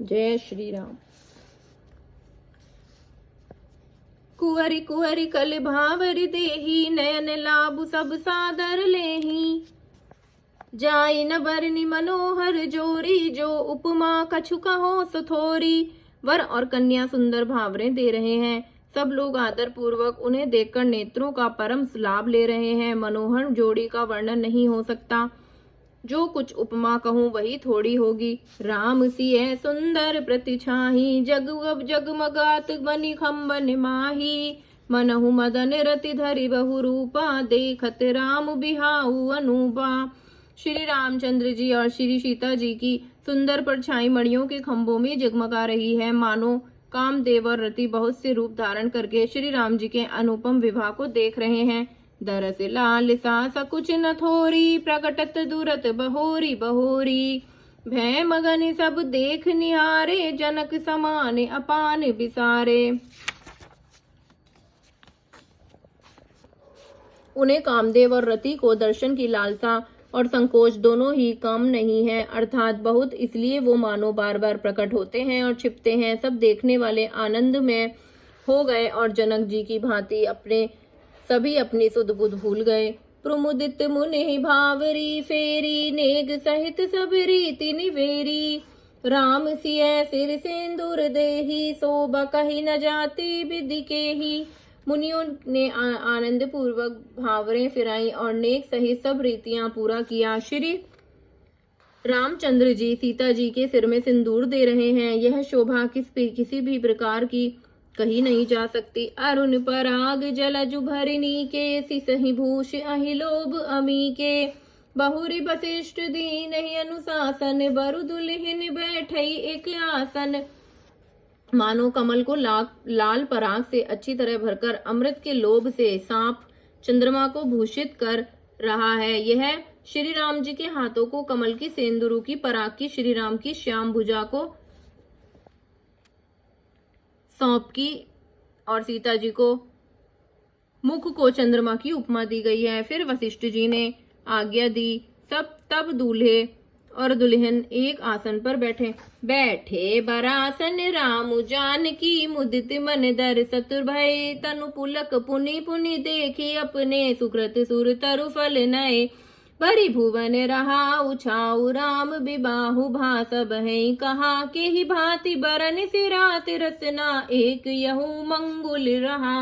जय श्री राम। कुंवरी कुंवरी कल भावर देही, नयन लाभ सब सादर लेही। जाई न बरनी मनोहर जोरी, जो उपमा कछु कहो सथोरी। वर और कन्या सुंदर भावरें दे रहे हैं। सब लोग आदर पूर्वक उन्हें देखकर नेत्रों का परम लाभ ले रहे हैं। मनोहर जोड़ी का वर्णन नहीं हो सकता, जो कुछ उपमा कहूँ वही थोड़ी होगी। राम सिय सुंदर प्रतिछाही, जगमगात बनि खम्बन माही। मनहु मदन रति धरि बहु रूपा, देखत राम बिहाऊ अनूपा। श्री रामचंद्र जी और श्री सीता जी की सुंदर परछाई मणियों के खंभों में जगमगा रही है, मानो कामदेव और रति बहुत से रूप धारण करके श्री राम जी के अनुपम विवाह को देख रहे हैं। दरस लाल सा सकुच न थोरी, प्रकटत दूरत बहोरी बहोरी। भय मगन सब देख निहारे, जनक समान अपान बिसारे। उन्हें कामदेव और रति को दर्शन की लालसा और संकोच दोनों ही कम नहीं है, अर्थात बहुत, इसलिए वो मानो बार बार प्रकट होते हैं और छिपते हैं। सब देखने वाले आनंद में हो गए और जनक जी की भांति सभी अपनी सुध बुध भूल गए। प्रमुदित मुनि भावरी फेरी, नेग सहित सब रीति निवेरी। राम सिय सिर सिंदूर देही, शोभा कही न जाती विधि के ही। मुनियों ने आनंद पूर्वक भावरें फिराई और नेक सहित सब रीतियां पूरा किया। श्री रामचंद्र जी सीता जी के सिर में सिंदूर दे रहे हैं। यह शोभा किसी भी प्रकार की कही नहीं जा सकती। अरुण पराग जलज भरिनी के, सिसहि भूष अहि लोभ अमी के। बहुरी वशिष्ठ दीन ही अनुशासन, बरु दुल्हिन बैठई एक आसन। मानो कमल को लाल पराग से अच्छी तरह भरकर अमृत के लोभ से सांप चंद्रमा को भूषित कर रहा है। यह श्री राम जी के हाथों को कमल की सेंदुरु की पराग की श्री राम की श्याम भुजा को सौंप की और सीता जी को मुख को चंद्रमा की उपमा दी गई है। फिर वशिष्ठ जी ने आज्ञा दी। तब दूल्हे और दुल्हन एक आसन पर बैठे बरासन। राम जानकी मुदित मन दर सतुर भय, तनु पुलक पुनि पुनि देखी अपने। सुकृत सुर तरु फल नए, बरी भुवन रहा उछाऊ। राम बिबाहु भासब है कहा, के ही भांति बरन सिरात रसना। एक यहू मंगुल रहा।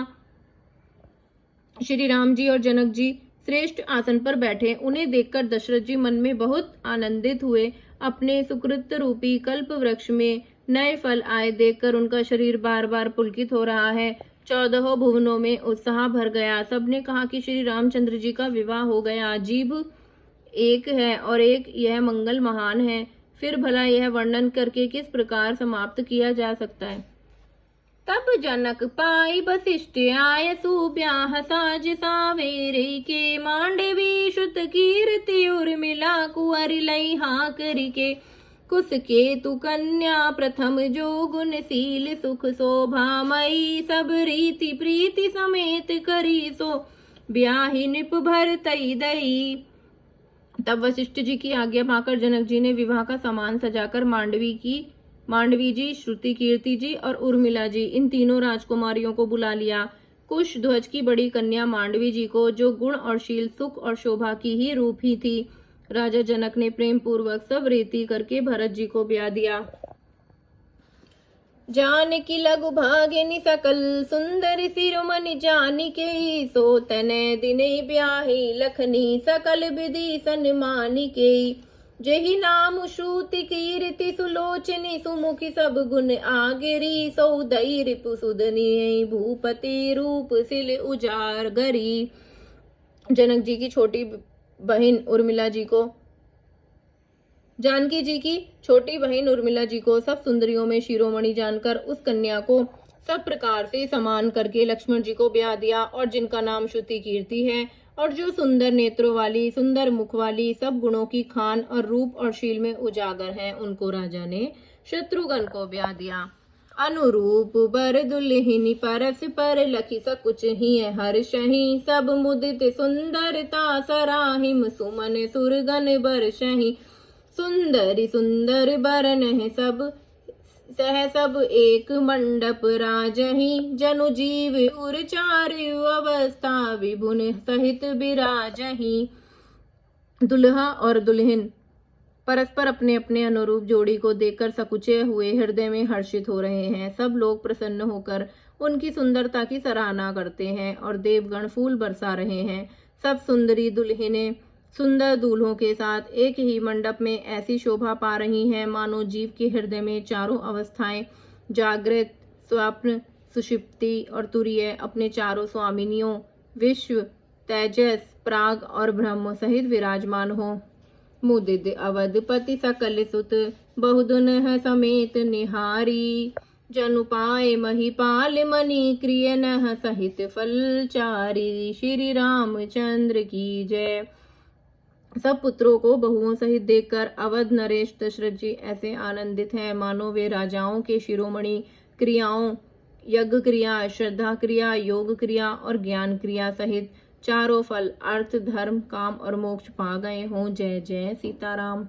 श्री राम जी और जनक जी श्रेष्ठ आसन पर बैठे। उन्हें देखकर दशरथ जी मन में बहुत आनंदित हुए। अपने सुकृत रूपी कल्प वृक्ष में नए फल आए देखकर उनका शरीर बार बार पुलकित हो रहा है। 14 भुवनों में उत्साह भर गया। सबने कहा कि श्री रामचंद्र जी का विवाह हो गया। जीव एक है और एक यह मंगल महान है। फिर भला यह वर्णन करके किस प्रकार समाप्त किया जा सकता है। तब जनक पाई वशिष्ठ आय, सुब्याह साज सावेरे के। मांडवी श्रुत कीर्ति उर्मिला, कुंवरी लई हाकरि के। कुस के तु कन्या प्रथम जो गुणशील, सुख शोभामयी। सब रीति प्रीति समेत करी, सो ब्याहि निप भर तई दई। तब वशिष्ठ जी की आज्ञा पाकर जनक जी ने विवाह का सामान सजाकर मांडवी जी, श्रुति कीर्ति जी और उर्मिला जी, इन तीनों राजकुमारियों को बुला लिया। कुश ध्वज की बड़ी कन्या मांडवी जी को, जो गुण और शील, सुख और शोभा की ही रूप ही थी, राजा जनक ने प्रेम पूर्वक सब रीति करके भरत जी को ब्याह दिया। जानकी लघु भागिनी सकल, सुंदर सिरुमणि जानिके। सो तनय दिने ब्याही, लखनी सकल विधि सन्मानिके। जेहि नाम श्रुति कीर्ति, सुलोचनी सुमुखी सब गुण आगरी। सौदई रिपु सुदनी, भूपति रूप सिल उजार गरी। जनक जी की छोटी बहन उर्मिला जी को, जानकी जी की छोटी बहन उर्मिला जी को सब सुंदरियों में शिरोमणि जानकर उस कन्या को सब प्रकार से समान करके लक्ष्मण जी को ब्याह दिया। और जिनका नाम श्रुति कीर्ति है और जो सुंदर नेत्रों वाली, सुंदर मुख वाली, सब गुणों की खान और रूप और शील में उजागर हैं, उनको राजा ने शत्रुघ्न को ब्याह दिया। अनुरूप बर दुल्हिनी परस पर, लखी सकुच ही हर्षहि। सब मुदित सुंदरता सराहिम, सुमन सुरगन बरषहि। सुंदरी सुंदर बरन है सब, सह सब एक मंडप राजहि, जनु जीव उर चारु अवस्था, विभुन सहित बिराजहि। दुल्हा और दुल्हन परस्पर अपने अपने अनुरूप जोड़ी को देखकर सकुचे हुए हृदय में हर्षित हो रहे हैं। सब लोग प्रसन्न होकर उनकी सुंदरता की सराहना करते हैं और देवगण फूल बरसा रहे हैं। सब सुंदरी दुल्हनें सुंदर दूल्हों के साथ एक ही मंडप में ऐसी शोभा पा रही हैं मानो जीव के हृदय में चारों अवस्थाएं जागृत, स्वप्न, सुषुप्ति और तुरीय अपने चारों स्वामिनियों विश्व, तेजस, प्राग और ब्रह्म सहित विराजमान हो। मुदित अवधपति सकल सुत, बहुदुन समेत निहारी, जनु पाए महिपाल मणि क्रिय नह सहित फलचारी। श्री रामचंद्र की जय। सब पुत्रों को बहुओं सहित देखकर अवध नरेश दशरथ जी ऐसे आनंदित हैं मानो वे राजाओं के शिरोमणि क्रियाओं, यज्ञ क्रिया, श्रद्धा क्रिया, योग क्रिया और ज्ञान क्रिया सहित चारों फल अर्थ, धर्म, काम और मोक्ष पा गए हों। जय जय सीताराम।